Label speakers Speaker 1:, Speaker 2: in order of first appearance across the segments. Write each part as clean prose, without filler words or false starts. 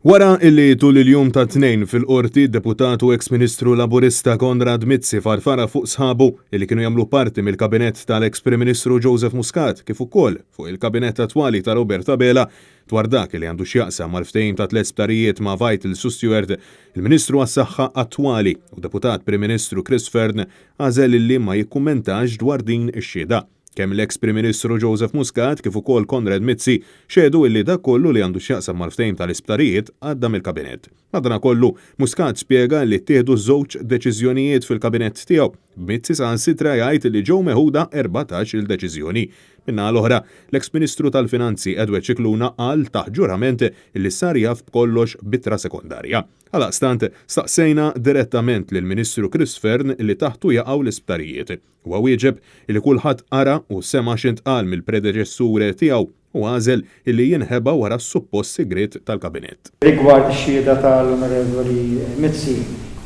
Speaker 1: Wara illi tul il-jum ta' tnejn fil-qorti deputat u ex-Ministru Laburista Konrad Mizzi farfara fuq sħabu illi kienu jagħmlu parti mill-kabinett tal-ex-Prim Ministru Joseph Muscat kif ukoll fuq il-kabinett attwali ta' Robert Abela dwar dak li għandu x'jaqsam mal-ftehim ta' tliet sptarijiet ma' Vital Stewart, il-Ministru għas-Saħħa attwali u deputat Prim Ministru Chris Fearn għażel illi ma jikkummentax dwar din ix-xhieda. Kemm l-ex-Prim Ministru Joseph Muscat kif ukoll Konrad Mizzi xedu illi dak kollu li għandu x'jaqsam mal-ftehim tal-isptarijiet għadda mill-kabinett. Madankollu Muscat spjega li ttieħdu żewġ deċiżjonijiet fil-kabinett tiegħu. Mizzi saħansitra jgħid li ġew meħuda 14 il-deċiżjoni. Minnaħa l-oħra, l-ex-Ministru tal-Finanzi Edward Scicluna qal taħ-ġurament illi sar jaf b'kollox bitra sekondarja. Għalaqstant staqsejna direttament lill-Ministru Chris Fearn li taħtu jaqgħu l-isptarijiet. Huwa wieġeb illi kulħadd ara u sema x'intqal mill-predeċessur tiegħu u għażel illi jinħeba wara s-suppost sigriet tal-kabinett.
Speaker 2: Rigward ix-xhieda tal-Onorevoli Mizzi,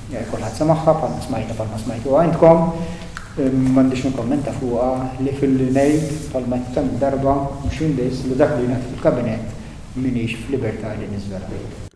Speaker 2: kulħadd semaħħa bħalma smajtu għandkom, m'għandix nikkommenta fuqha li fil-ngħid bħalma tant darba mhux indejs li dak li ngħid fil-kabinett m'iniex f'libertà li niżvela.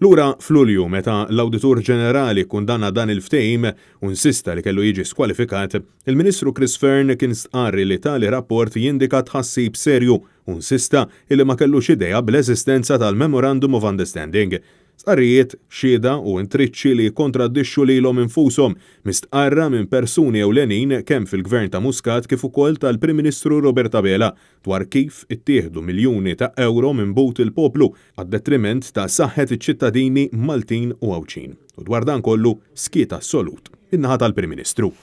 Speaker 1: Lura f'Lulju meta l-Awditur Ġenerali kundanna dan il-ftehim u insista li kellu jiġi skwalifikat, il-Ministru Chris Fearn kien stqarri li tali rapport jindika tħassib serju u insista li ma kellux idea bl-eżistenza tal-Memorandum of Understanding. Stqarrijiet xhieda u intriċċi li kontraddixxu lilhom infushom mistqarra minn persuni ewlenin kemm fil-Gvern ta' Muscat kif ukoll tal-Prim Ministru Robert Abela dwar kif ittieħdu miljuni ta' euro minn but il-poplu għad-detriment ta' saħħet iċ-ċittadini Maltin u Għawċin. U dwar dan kollu skiet assolut in-naħa tal-Prim Ministru.